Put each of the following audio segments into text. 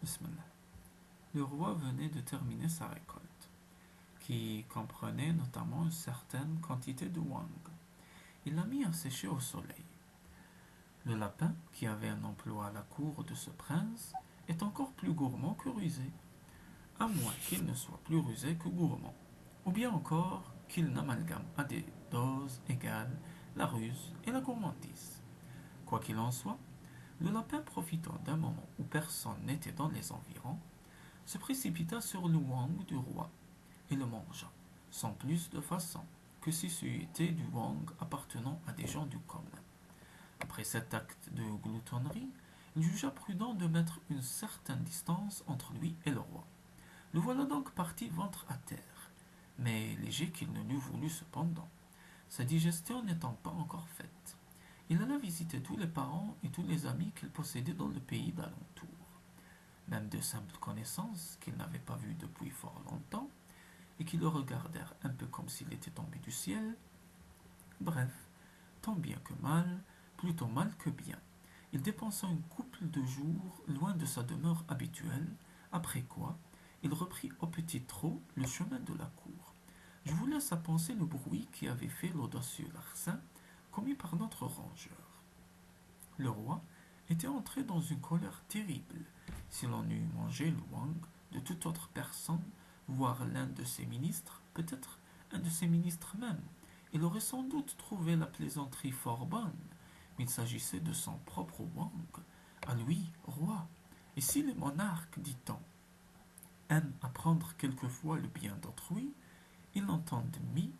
Bismillah. Le roi venait de terminer sa récolte, qui comprenait notamment une certaine quantité de wang. Il l'a mis à sécher au soleil. Le lapin, qui avait un emploi à la cour de ce prince, est encore plus gourmand que rusé, à moins qu'il ne soit plus rusé que gourmand, ou bien encore qu'il n'amalgame à des doses égales la ruse et la gourmandise. Quoi qu'il en soit, le lapin, profitant d'un moment où personne n'était dans les environs, se précipita sur le wang du roi et le mangea, sans plus de façon que si c'eût été du wang appartenant à des gens du commun. Après cet acte de gloutonnerie, il jugea prudent de mettre une certaine distance entre lui et le roi. Le voilà donc parti ventre à terre, mais léger qu'il ne l'eût voulu cependant, sa digestion n'étant pas encore faite. Il alla visiter tous les parents et tous les amis qu'il possédait dans le pays d'alentour. Même de simples connaissances qu'il n'avait pas vues depuis fort longtemps, et qui le regardèrent un peu comme s'il était tombé du ciel. Bref, tant bien que mal, plutôt mal que bien. Il dépensa une couple de jours loin de sa demeure habituelle, après quoi il reprit au petit trot le chemin de la cour. Je vous laisse à penser le bruit qui avait fait l'audacieux larcin commis par notre rongeur. Le roi était entré dans une colère terrible. Si l'on eût mangé le wang de toute autre personne, voire l'un de ses ministres, peut-être un de ses ministres même, il aurait sans doute trouvé la plaisanterie fort bonne, mais il s'agissait de son propre wang, à lui, roi. Et si les monarques, dit-on, aiment apprendre quelquefois le bien d'autrui, ils n'entendent mis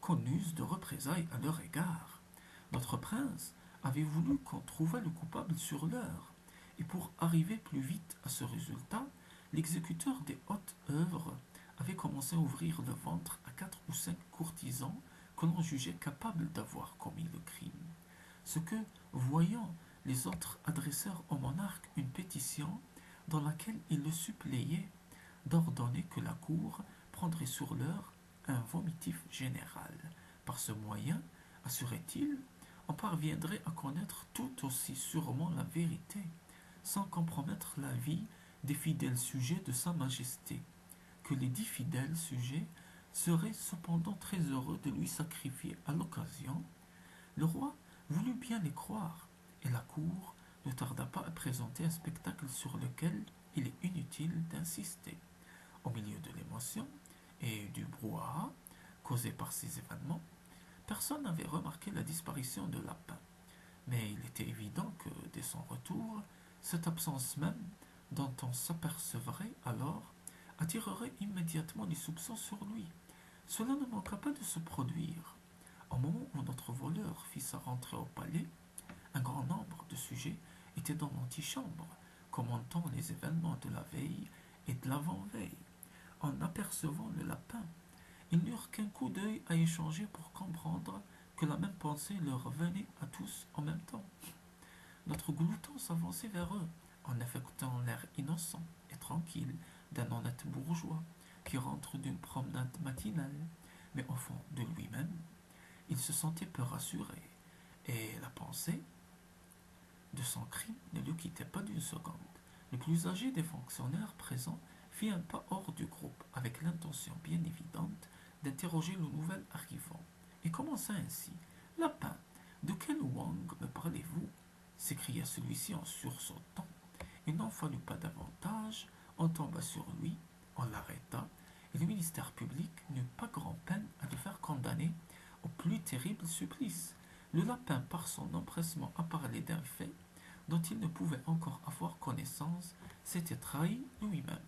qu'on use de représailles à leur égard. Notre prince avait voulu qu'on trouvât le coupable sur l'heure, et pour arriver plus vite à ce résultat, l'exécuteur des hautes œuvres avait commencé à ouvrir le ventre à 4 ou 5 courtisans que l'on jugeait capables d'avoir commis le crime. Ce que, voyant, les autres adressèrent au monarque une pétition dans laquelle ils le suppléaient d'ordonner que la cour prendrait sur l'heure un vomitif général. Par ce moyen, assurait-il, on parviendrait à connaître tout aussi sûrement la vérité, sans compromettre la vie des fidèles sujets de Sa Majesté, que les 10 fidèles sujets seraient cependant très heureux de lui sacrifier à l'occasion. Le roi voulut bien les croire, et la cour ne tarda pas à présenter un spectacle sur lequel il est inutile d'insister. Au milieu de l'émotion et du brouhaha causé par ces événements, personne n'avait remarqué la disparition de Lapin. Mais il était évident que, dès son retour, cette absence même, dont on s'apercevrait alors, attirerait immédiatement les soupçons sur lui. Cela ne manqua pas de se produire. Au moment où notre voleur fit sa rentrée au palais, un grand nombre de sujets étaient dans l'antichambre, commentant les événements de la veille et de l'avant-veille. En apercevant le lapin, ils n'eurent qu'un coup d'œil à échanger pour comprendre que la même pensée leur venait à tous en même temps. Notre glouton s'avançait vers eux, en affectant l'air innocent et tranquille d'un honnête bourgeois qui rentre d'une promenade matinale, mais au fond de lui-même, il se sentait peu rassuré, et la pensée de son crime ne le quittait pas d'une seconde. Le plus âgé des fonctionnaires présents fit un pas hors du groupe, avec l'intention bien évidente d'interroger le nouvel arrivant, et commença ainsi. Lapin, de quel wang me parlez-vous? S'écria celui-ci en sursautant. Il n'en fallut pas davantage, on tomba sur lui, on l'arrêta, et le ministère public n'eut pas grand-peine à le faire condamner au plus terrible supplice. Le lapin, par son empressement à parler d'un fait dont il ne pouvait encore avoir connaissance, s'était trahi lui-même.